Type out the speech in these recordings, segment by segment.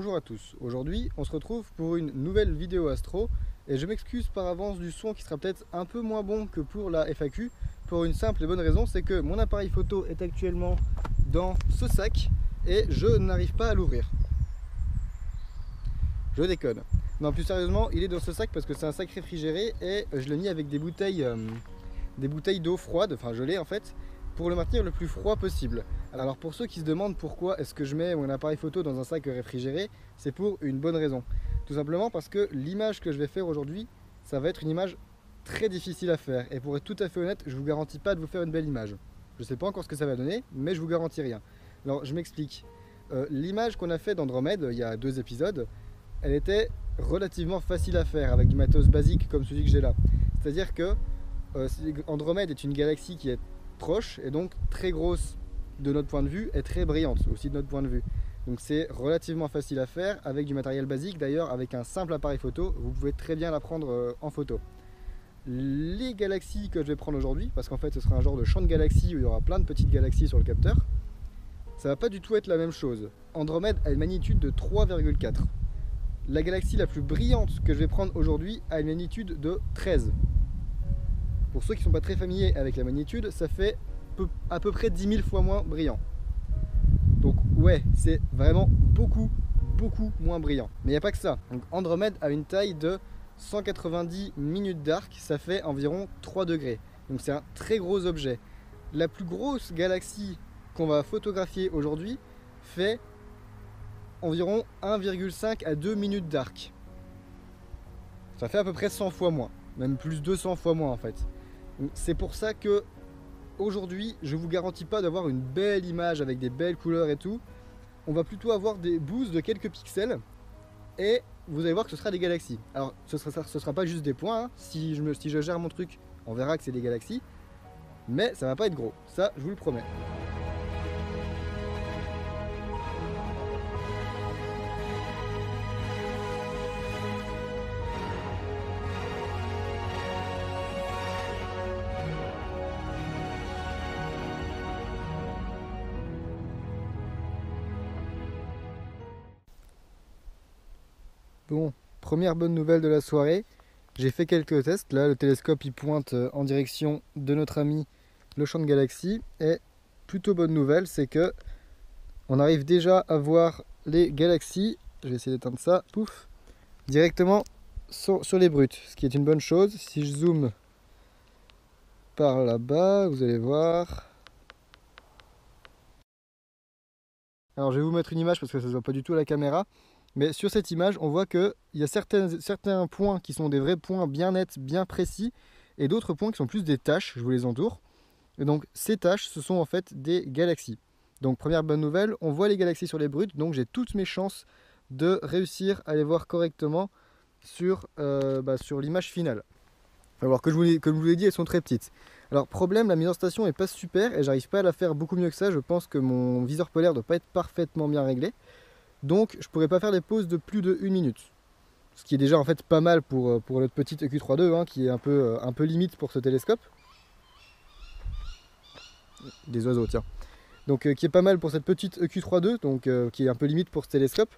Bonjour à tous, aujourd'hui on se retrouve pour une nouvelle vidéo astro et je m'excuse par avance du son qui sera peut-être un peu moins bon que pour la FAQ pour une simple et bonne raison, c'est que mon appareil photo est actuellement dans ce sac et je n'arrive pas à l'ouvrir. Je déconne. Non, plus sérieusement, il est dans ce sac parce que c'est un sac réfrigéré et je l'ai mis avec des bouteilles d'eau froide, enfin gelée en fait, pour le maintenir le plus froid possible. Alors pour ceux qui se demandent pourquoi est-ce que je mets mon appareil photo dans un sac réfrigéré, c'est pour une bonne raison. Tout simplement parce que l'image que je vais faire aujourd'hui, ça va être une image très difficile à faire. Et pour être tout à fait honnête, je vous garantis pas de vous faire une belle image. Je sais pas encore ce que ça va donner, mais je vous garantis rien. Alors je m'explique. L'image qu'on a fait d'Andromède il y a 2 épisodes, elle était relativement facile à faire avec du matos basique comme celui que j'ai là. C'est-à-dire que Andromède est une galaxie qui est proche et donc très grosse de notre point de vue et très brillante aussi de notre point de vue. Donc c'est relativement facile à faire avec du matériel basique. D'ailleurs, avec un simple appareil photo, vous pouvez très bien la prendre en photo. Les galaxies que je vais prendre aujourd'hui, parce qu'en fait ce sera un genre de champ de galaxies où il y aura plein de petites galaxies sur le capteur, ça va pas du tout être la même chose. Andromède a une magnitude de 3,4. La galaxie la plus brillante que je vais prendre aujourd'hui a une magnitude de 13. Pour ceux qui ne sont pas très familiers avec la magnitude, ça fait à peu près 10 000 fois moins brillant. Donc ouais, c'est vraiment beaucoup moins brillant. Mais il n'y a pas que ça. Donc Andromède a une taille de 190 minutes d'arc, ça fait environ 3 degrés. Donc c'est un très gros objet. La plus grosse galaxie qu'on va photographier aujourd'hui fait environ 1,5 à 2 minutes d'arc. Ça fait à peu près 100 fois moins, même plus 200 fois moins en fait. C'est pour ça que aujourd'hui, je vous garantis pas d'avoir une belle image avec des belles couleurs et tout. On va plutôt avoir des boosts de quelques pixels et vous allez voir que ce sera des galaxies. Alors ce sera pas juste des points, hein. Si je gère mon truc, on verra que c'est des galaxies, mais ça va pas être gros, ça je vous le promets. Bon, première bonne nouvelle de la soirée, j'ai fait quelques tests. Là, le télescope il pointe en direction de notre ami le champ de galaxies. Et plutôt bonne nouvelle, c'est que on arrive déjà à voir les galaxies. Je vais essayer d'éteindre ça, pouf, directement sur les brutes, ce qui est une bonne chose. Si je zoome par là-bas, vous allez voir. Alors je vais vous mettre une image parce que ça ne se voit pas du tout à la caméra. Mais sur cette image, on voit qu'il y a certains points qui sont des vrais points bien nets, bien précis, et d'autres points qui sont plus des taches, je vous les entoure. Et donc ces taches, ce sont en fait des galaxies. Donc première bonne nouvelle, on voit les galaxies sur les brutes, donc j'ai toutes mes chances de réussir à les voir correctement sur l'image finale. Alors comme je vous l'ai dit, elles sont très petites. Alors problème, la mise en station n'est pas super, et j'arrive pas à la faire beaucoup mieux que ça. Je pense que mon viseur polaire ne doit pas être parfaitement bien réglé. Donc je pourrais pas faire des pauses de plus de 1 minute. Ce qui est déjà en fait pas mal pour notre petite EQ3.2 hein, qui est un peu limite pour ce télescope. Des oiseaux tiens. Donc qui est pas mal pour cette petite EQ3.2, donc qui est un peu limite pour ce télescope.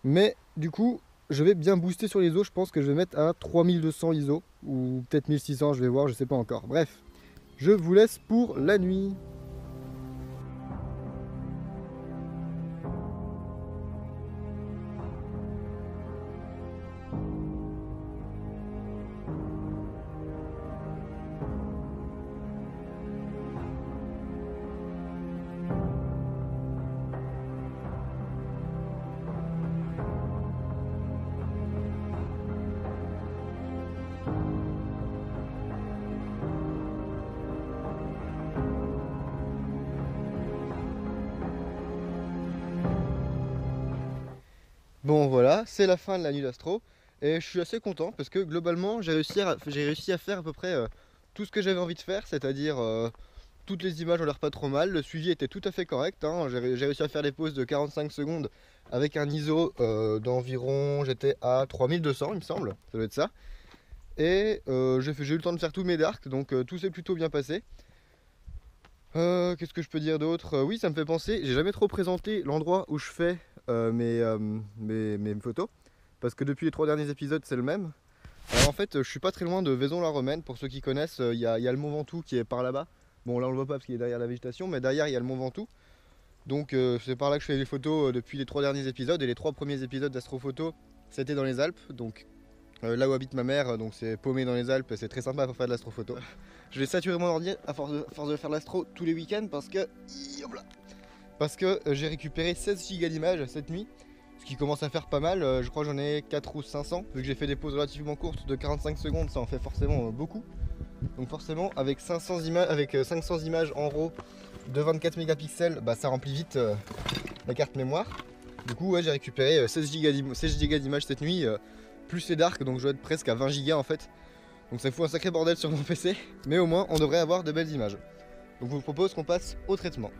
Mais du coup je vais bien booster sur l'ISO, je pense que je vais mettre à 3200 ISO, ou peut-être 1600, je vais voir, je sais pas encore. Bref, je vous laisse pour la nuit. Bon voilà, c'est la fin de la nuit d'astro et je suis assez content parce que globalement j'ai réussi à faire à peu près tout ce que j'avais envie de faire, c'est-à-dire toutes les images ont l'air pas trop mal, le suivi était tout à fait correct, hein. J'ai réussi à faire des pauses de 45 secondes avec un ISO d'environ, j'étais à 3200 il me semble, ça doit être ça. Et j'ai eu le temps de faire tous mes darks, donc tout s'est plutôt bien passé. Qu'est-ce que je peux dire d'autre? Oui, ça me fait penser, j'ai jamais trop présenté l'endroit où je fais mes photos. Parce que depuis les 3 derniers épisodes, c'est le même. Alors en fait, je suis pas très loin de Vaison-la-Romaine. Pour ceux qui connaissent, il y a le Mont Ventoux qui est par là-bas. Bon, là on le voit pas parce qu'il est derrière la végétation, mais derrière il y a le Mont Ventoux. Donc c'est par là que je fais les photos depuis les 3 derniers épisodes. Et les 3 premiers épisodes d'Astrophoto, c'était dans les Alpes. Donc là où habite ma mère, donc c'est paumé dans les Alpes, c'est très sympa pour faire de l'astrophoto. Je vais saturer mon ordi à force de faire l'astro tous les week-ends parce que j'ai récupéré 16 Go d'images cette nuit, ce qui commence à faire pas mal. Je crois que j'en ai 4 ou 500, vu que j'ai fait des pauses relativement courtes de 45 secondes, ça en fait forcément beaucoup. Donc forcément avec 500 images en RAW de 24 mégapixels, bah ça remplit vite la carte mémoire. Du coup ouais, j'ai récupéré 16 Go d'images cette nuit, plus c'est dark, donc je dois être presque à 20 Go en fait. Donc ça fout un sacré bordel sur mon PC, mais au moins on devrait avoir de belles images. Donc je vous propose qu'on passe au traitement.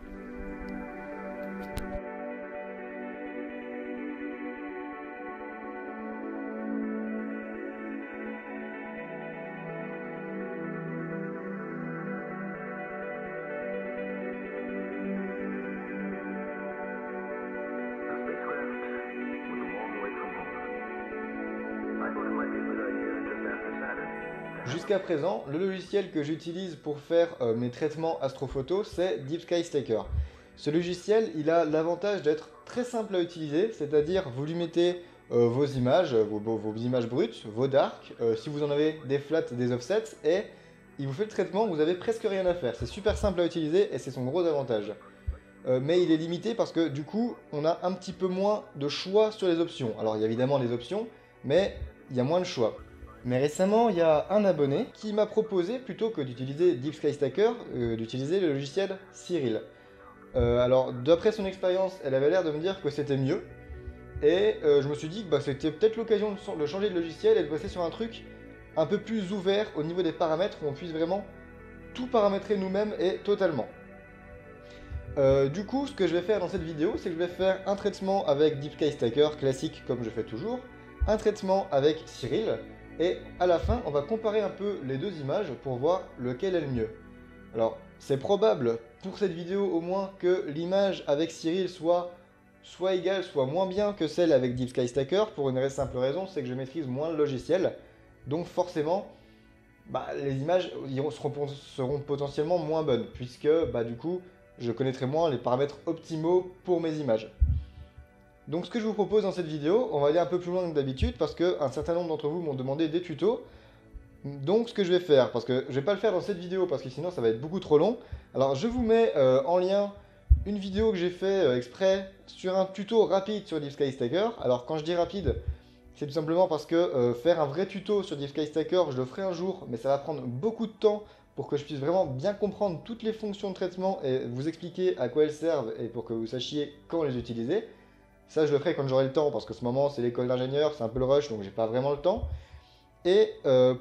Jusqu'à présent, le logiciel que j'utilise pour faire mes traitements astrophoto, c'est Deep Sky Stacker. Ce logiciel, il a l'avantage d'être très simple à utiliser, c'est-à-dire vous lui mettez vos images, vos images brutes, vos darks, si vous en avez des flats, des offsets, et il vous fait le traitement, vous avez presque rien à faire. C'est super simple à utiliser et c'est son gros avantage. Mais il est limité parce que du coup, on a un petit peu moins de choix sur les options. Alors il y a évidemment les options, mais il y a moins de choix. Mais récemment, il y a un abonné qui m'a proposé, plutôt que d'utiliser Deep Sky Stacker, d'utiliser le logiciel Cyril. Alors, d'après son expérience, elle avait l'air de me dire que c'était mieux. Et je me suis dit que bah, c'était peut-être l'occasion de changer de logiciel et de passer sur un truc un peu plus ouvert au niveau des paramètres, où on puisse vraiment tout paramétrer nous-mêmes et totalement. Du coup, ce que je vais faire dans cette vidéo, c'est que je vais faire un traitement avec Deep Sky Stacker, classique comme je fais toujours, un traitement avec Cyril, et à la fin, on va comparer un peu les deux images pour voir lequel est le mieux. Alors, c'est probable pour cette vidéo au moins que l'image avec Cyril soit égale, soit moins bien que celle avec Deep Sky Stacker, pour une simple raison, c'est que je maîtrise moins le logiciel. Donc forcément, bah, les images seront potentiellement moins bonnes, puisque bah, du coup, je connaîtrai moins les paramètres optimaux pour mes images. Donc ce que je vous propose dans cette vidéo, on va aller un peu plus loin que d'habitude parce qu'un certain nombre d'entre vous m'ont demandé des tutos. Donc ce que je vais faire, parce que je vais pas le faire dans cette vidéo parce que sinon ça va être beaucoup trop long. Alors je vous mets en lien une vidéo que j'ai fait exprès sur un tuto rapide sur Deep Sky Stacker. Alors quand je dis rapide, c'est tout simplement parce que faire un vrai tuto sur Deep Sky Stacker, je le ferai un jour, mais ça va prendre beaucoup de temps pour que je puisse vraiment bien comprendre toutes les fonctions de traitement et vous expliquer à quoi elles servent et pour que vous sachiez quand les utiliser. Ça, je le ferai quand j'aurai le temps, parce que ce moment, c'est l'école d'ingénieur, c'est un peu le rush, donc j'ai pas vraiment le temps. Et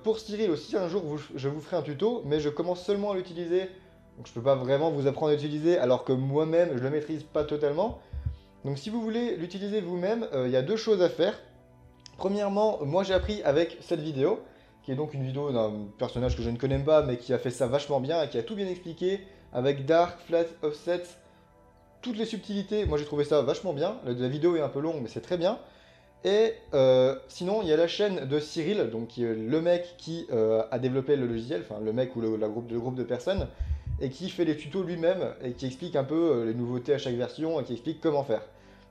pour Cyril aussi, un jour, je vous ferai un tuto, mais je commence seulement à l'utiliser. Donc je peux pas vraiment vous apprendre à l'utiliser, alors que moi-même, je le maîtrise pas totalement. Donc si vous voulez l'utiliser vous-même, il y a deux choses à faire. Premièrement, moi j'ai appris avec cette vidéo, qui est donc une vidéo d'un personnage que je ne connais pas, mais qui a fait ça vachement bien et qui a tout bien expliqué, avec dark, flat, offset, toutes les subtilités. Moi j'ai trouvé ça vachement bien. La vidéo est un peu longue, mais c'est très bien. Et sinon, il y a la chaîne de Cyril, donc qui est le mec qui a développé le logiciel, enfin le mec ou le groupe de personnes, et qui fait les tutos lui-même et qui explique un peu les nouveautés à chaque version et qui explique comment faire.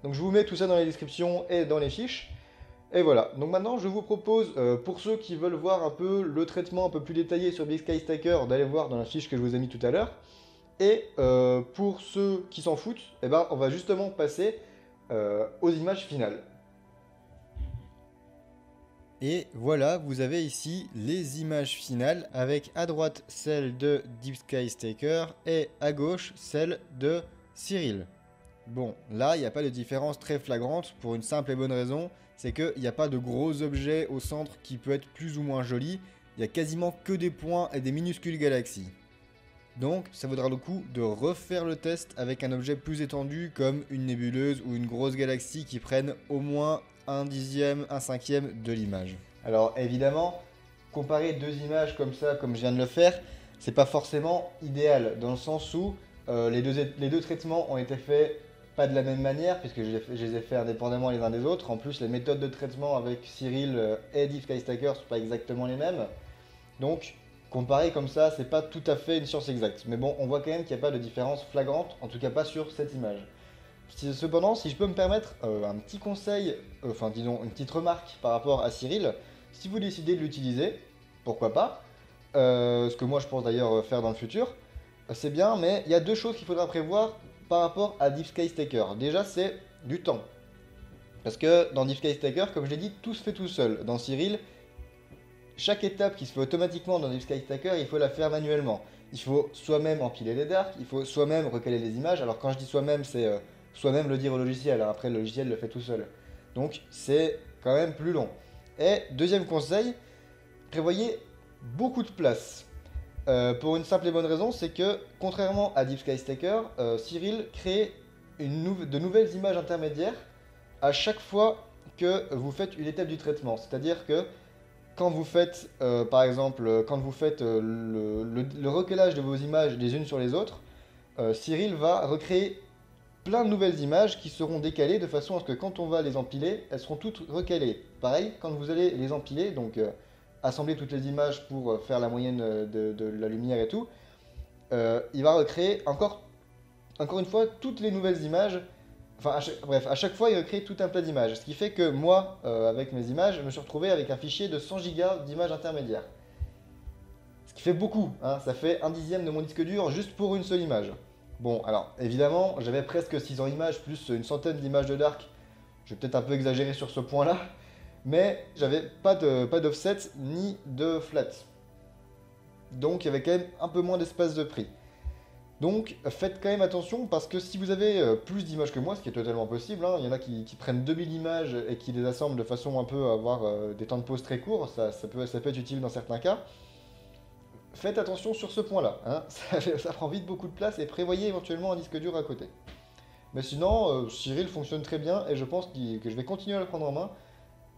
Donc je vous mets tout ça dans les descriptions et dans les fiches. Et voilà, donc maintenant je vous propose, pour ceux qui veulent voir un peu le traitement un peu plus détaillé sur Deep Sky Stacker, d'aller voir dans la fiche que je vous ai mis tout à l'heure. Et pour ceux qui s'en foutent, eh ben, on va justement passer aux images finales. Et voilà, vous avez ici les images finales avec à droite celle de Deep Sky Stacker et à gauche celle de Cyril. Bon, là, il n'y a pas de différence très flagrante pour une simple et bonne raison, c'est qu'il n'y a pas de gros objets au centre qui peut être plus ou moins joli, il n'y a quasiment que des points et des minuscules galaxies. Donc, ça vaudra le coup de refaire le test avec un objet plus étendu comme une nébuleuse ou une grosse galaxie qui prennent au moins un dixième, un cinquième de l'image. Alors évidemment, comparer deux images comme ça, comme je viens de le faire, c'est pas forcément idéal, dans le sens où les deux traitements ont été faits pas de la même manière, puisque je les ai fait indépendamment les uns des autres. En plus, les méthodes de traitement avec Cyril et DeepSkyStacker ne sont pas exactement les mêmes. Donc, comparé comme ça, c'est pas tout à fait une science exacte. Mais bon, on voit quand même qu'il n'y a pas de différence flagrante, en tout cas pas sur cette image. Cependant, si je peux me permettre un petit conseil, enfin disons une petite remarque par rapport à Cyril, si vous décidez de l'utiliser, pourquoi pas, ce que moi je pense d'ailleurs faire dans le futur, c'est bien, mais il y a deux choses qu'il faudra prévoir par rapport à DeepSkyStacker. Déjà, c'est du temps. Parce que dans DeepSkyStacker, comme je l'ai dit, tout se fait tout seul. Dans Cyril, chaque étape qui se fait automatiquement dans DeepSkyStacker, il faut la faire manuellement. Il faut soi-même empiler les darks, il faut soi-même recaler les images. Alors quand je dis soi-même, c'est soi-même le dire au logiciel. Alors après, le logiciel le fait tout seul. Donc c'est quand même plus long. Et deuxième conseil, prévoyez beaucoup de place. Pour une simple et bonne raison, c'est que contrairement à DeepSkyStacker, Cyril crée de nouvelles images intermédiaires à chaque fois que vous faites une étape du traitement. C'est-à-dire que quand vous faites, par exemple, quand vous faites le recalage de vos images les unes sur les autres, Cyril va recréer plein de nouvelles images qui seront décalées de façon à ce que quand on va les empiler, elles seront toutes recalées. Pareil, quand vous allez les empiler, donc assembler toutes les images pour faire la moyenne de la lumière et tout, il va recréer encore une fois toutes les nouvelles images. Enfin, bref, à chaque fois, il recrée tout un plat d'images. Ce qui fait que moi, avec mes images, je me suis retrouvé avec un fichier de 100 Go d'images intermédiaires. Ce qui fait beaucoup, hein, ça fait un dixième de mon disque dur juste pour une seule image. Bon, alors, évidemment, j'avais presque 600 images, plus une centaine d'images de dark. Je vais peut-être un peu exagérer sur ce point-là, mais j'avais pas d'offset ni de flat. Donc, il y avait quand même un peu moins d'espace de prix. Donc faites quand même attention parce que si vous avez plus d'images que moi, ce qui est totalement possible, hein, il y en a qui prennent 2000 images et qui les assemblent de façon un peu à avoir des temps de pause très courts, ça peut être utile dans certains cas. Faites attention sur ce point-là, hein, ça prend vite beaucoup de place et prévoyez éventuellement un disque dur à côté. Mais sinon, Cyril fonctionne très bien et je pense que je vais continuer à le prendre en main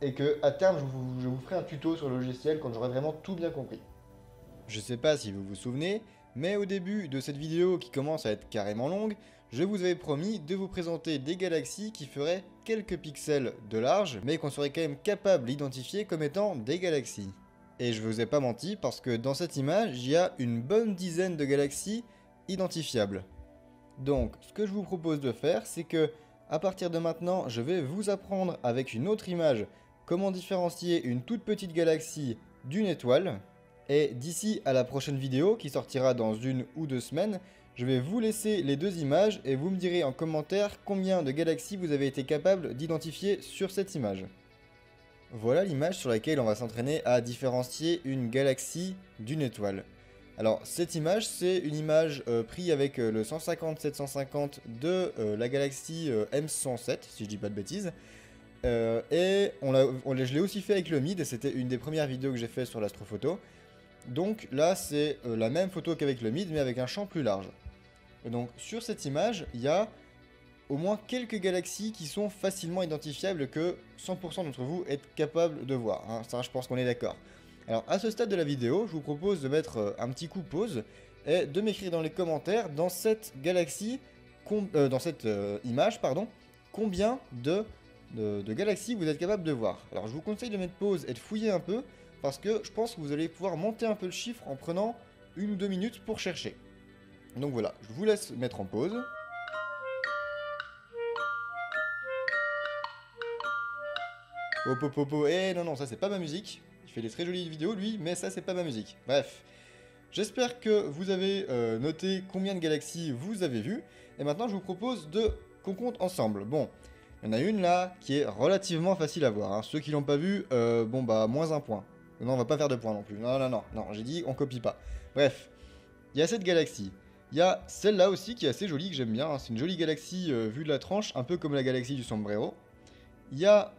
et que à terme je vous ferai un tuto sur le logiciel quand j'aurai vraiment tout bien compris. Je sais pas si vous vous souvenez, mais au début de cette vidéo qui commence à être carrément longue, je vous avais promis de vous présenter des galaxies qui feraient quelques pixels de large, mais qu'on serait quand même capable d'identifier comme étant des galaxies. Et je vous ai pas menti parce que dans cette image, il y a une bonne dizaine de galaxies identifiables. Donc, ce que je vous propose de faire, c'est que, à partir de maintenant, je vais vous apprendre avec une autre image comment différencier une toute petite galaxie d'une étoile. Et d'ici à la prochaine vidéo qui sortira dans 1 ou 2 semaines, je vais vous laisser les deux images et vous me direz en commentaire combien de galaxies vous avez été capable d'identifier sur cette image. Voilà l'image sur laquelle on va s'entraîner à différencier une galaxie d'une étoile. Alors cette image, c'est une image prise avec le 150-750 de la galaxie M107, si je dis pas de bêtises. Et je l'ai aussi fait avec le MID, c'était une des premières vidéos que j'ai fait sur l'astrophoto. Donc là, c'est la même photo qu'avec le MID, mais avec un champ plus large. Et donc sur cette image, il y a au moins quelques galaxies qui sont facilement identifiables que 100% d'entre vous êtes capable de voir. Hein. Ça, je pense qu'on est d'accord. Alors à ce stade de la vidéo, je vous propose de mettre un petit coup pause et de m'écrire dans les commentaires dans cette galaxie, dans cette image, pardon, combien de galaxies vous êtes capable de voir. Alors je vous conseille de mettre pause et de fouiller un peu, parce que je pense que vous allez pouvoir monter un peu le chiffre en prenant 1 ou 2 minutes pour chercher. Donc voilà, je vous laisse mettre en pause. Non, ça c'est pas ma musique. Il fait des très jolies vidéos lui, mais ça c'est pas ma musique. Bref, j'espère que vous avez noté combien de galaxies vous avez vues. Et maintenant je vous propose qu'on compte ensemble. Bon, il y en a une là qui est relativement facile à voir. Hein. Ceux qui l'ont pas vue, bon bah moins 1 point. Non, on va pas faire de points non plus. Non, j'ai dit on copie pas. Bref, il y a cette galaxie. Il y a celle-là aussi qui est assez jolie, que j'aime bien. Hein. C'est une jolie galaxie vue de la tranche, un peu comme la galaxie du sombrero. Il y a,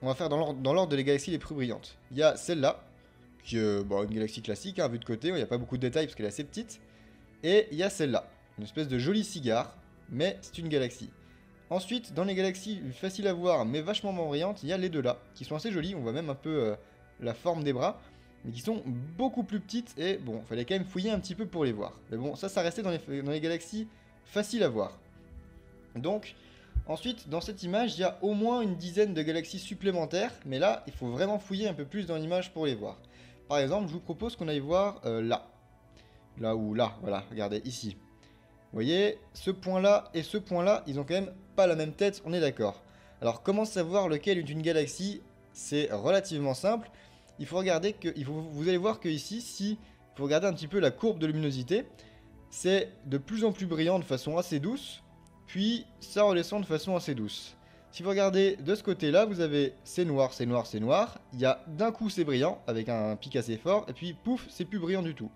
on va faire dans l'ordre des galaxies les plus brillantes. Il y a celle-là, qui est une galaxie classique, hein, vue de côté. Il n'y a pas beaucoup de détails parce qu'elle est assez petite. Et il y a celle-là, une espèce de joli cigare, mais c'est une galaxie. Ensuite, dans les galaxies faciles à voir, mais vachement moins brillantes, il y a les deux là, qui sont assez jolies. On voit même un peu la forme des bras, mais qui sont beaucoup plus petites, et bon, fallait quand même fouiller un petit peu pour les voir. Mais bon, ça restait dans les galaxies faciles à voir. Donc, ensuite, dans cette image, il y a au moins une dizaine de galaxies supplémentaires, mais là, il faut vraiment fouiller un peu plus dans l'image pour les voir. Par exemple, je vous propose qu'on aille voir là. Là ou là, voilà, regardez, ici. Vous voyez, ce point-là et ce point-là, ils ont quand même pas la même tête, on est d'accord. Alors, comment savoir lequel est une galaxie? C'est relativement simple. Il faut regarder que, vous allez voir que ici, si vous regardez un petit peu la courbe de luminosité, c'est de plus en plus brillant de façon assez douce, puis ça redescend de façon assez douce. Si vous regardez de ce côté-là, vous avez c'est noir, c'est noir, c'est noir. Il y a d'un coup c'est brillant, avec un pic assez fort, et puis pouf, c'est plus brillant du tout.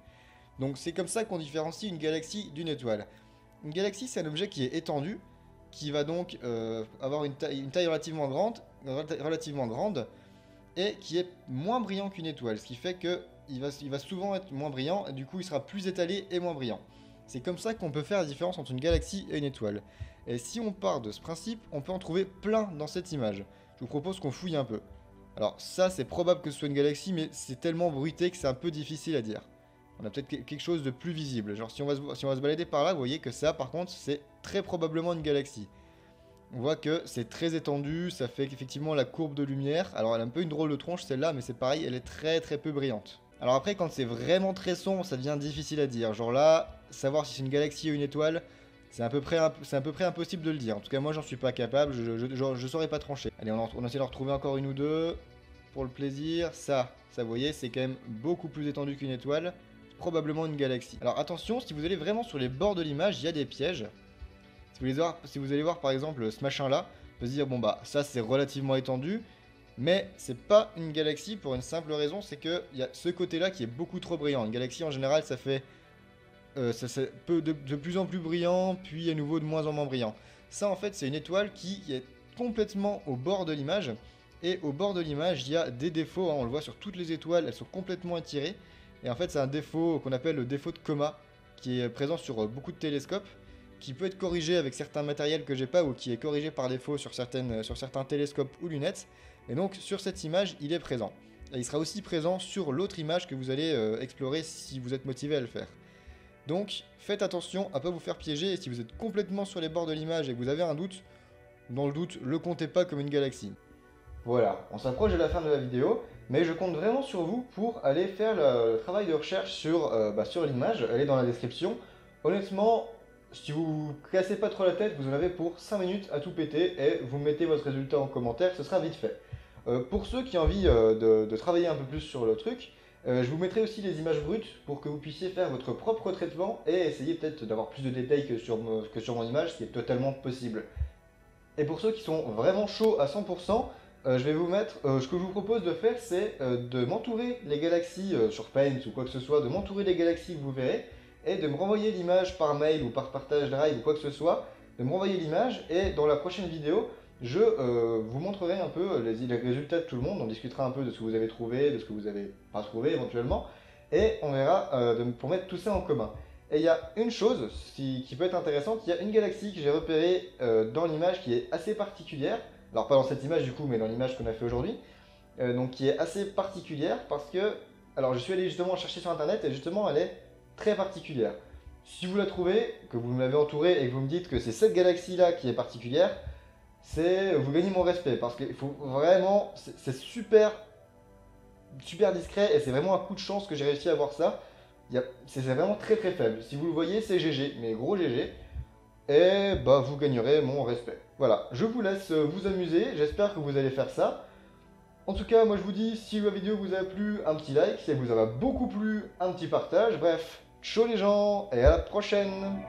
Donc c'est comme ça qu'on différencie une galaxie d'une étoile. Une galaxie, c'est un objet qui est étendu, qui va donc avoir une taille relativement grande, et qui est moins brillant qu'une étoile, ce qui fait qu'il va souvent être moins brillant, et du coup il sera plus étalé et moins brillant. C'est comme ça qu'on peut faire la différence entre une galaxie et une étoile. Et si on part de ce principe, on peut en trouver plein dans cette image. Je vous propose qu'on fouille un peu. Alors ça, c'est probable que ce soit une galaxie, mais c'est tellement bruité que c'est un peu difficile à dire. On a peut-être quelque chose de plus visible. Genre si on va se balader par là, vous voyez que ça, par contre, c'est très probablement une galaxie. On voit que c'est très étendu, ça fait effectivement la courbe de lumière. Alors elle a un peu une drôle de tronche celle-là, mais c'est pareil, elle est très peu brillante. Alors après, quand c'est vraiment très sombre, ça devient difficile à dire. Genre là, savoir si c'est une galaxie ou une étoile, c'est à peu près impossible de le dire. En tout cas, moi, j'en suis pas capable, je saurais pas trancher. Allez, on essaie d'en retrouver encore une ou deux, pour le plaisir. Ça, vous voyez, c'est quand même beaucoup plus étendu qu'une étoile. Probablement une galaxie. Alors attention, si vous allez vraiment sur les bords de l'image, il y a des pièges. Si vous allez voir par exemple ce machin là, vous allez se dire bon bah ça c'est relativement étendu, mais c'est pas une galaxie pour une simple raison, c'est que il y a ce côté là qui est beaucoup trop brillant. Une galaxie en général ça fait ça peut de plus en plus brillant, puis à nouveau de moins en moins brillant. Ça en fait c'est une étoile qui est complètement au bord de l'image, et au bord de l'image il y a des défauts, hein, on le voit sur toutes les étoiles, elles sont complètement étirées, et en fait c'est un défaut qu'on appelle le défaut de coma, qui est présent sur beaucoup de télescopes, qui peut être corrigé avec certains matériels que j'ai pas, ou qui est corrigé par défaut sur certains télescopes ou lunettes. Et donc sur cette image, il est présent. Et il sera aussi présent sur l'autre image que vous allez explorer si vous êtes motivé à le faire. Donc faites attention à ne pas vous faire piéger, et si vous êtes complètement sur les bords de l'image et que vous avez un doute, dans le doute, le comptez pas comme une galaxie. Voilà, on s'approche de la fin de la vidéo, mais je compte vraiment sur vous pour aller faire le travail de recherche sur l'image, elle est dans la description. Honnêtement, si vous vous cassez pas trop la tête, vous en avez pour 5 minutes à tout péter, et vous mettez votre résultat en commentaire, ce sera vite fait. Pour ceux qui ont envie de travailler un peu plus sur le truc, je vous mettrai aussi les images brutes pour que vous puissiez faire votre propre traitement et essayer peut-être d'avoir plus de détails que sur mon image, ce qui est totalement possible. Et pour ceux qui sont vraiment chauds à 100%, je vais vous mettre, ce que je vous propose de faire, c'est de m'entourer les galaxies sur Paint ou quoi que ce soit, de m'entourer les galaxies que vous verrez, et de me renvoyer l'image par mail ou par partage drive ou quoi que ce soit, de me renvoyer l'image, et dans la prochaine vidéo, je vous montrerai un peu les résultats de tout le monde, on discutera un peu de ce que vous avez trouvé, de ce que vous n'avez pas trouvé éventuellement, et on verra pour mettre tout ça en commun. Et il y a une chose qui peut être intéressante, il y a une galaxie que j'ai repérée dans l'image qui est assez particulière, alors pas dans cette image du coup, mais dans l'image qu'on a fait aujourd'hui, donc qui est assez particulière parce que, alors je suis allé justement chercher sur internet et justement elle est très particulière. Si vous la trouvez, que vous me l'avez entourée et que vous me dites que c'est cette galaxie là qui est particulière, vous gagnez mon respect parce qu'il faut vraiment, c'est super discret et c'est vraiment un coup de chance que j'ai réussi à avoir ça. C'est vraiment très faible. Si vous le voyez, c'est GG, mais gros GG. Et bah vous gagnerez mon respect. Voilà, je vous laisse vous amuser, j'espère que vous allez faire ça. En tout cas, moi je vous dis, si la vidéo vous a plu, un petit like, si elle vous a beaucoup plu, un petit partage. Bref, ciao les gens, et à la prochaine!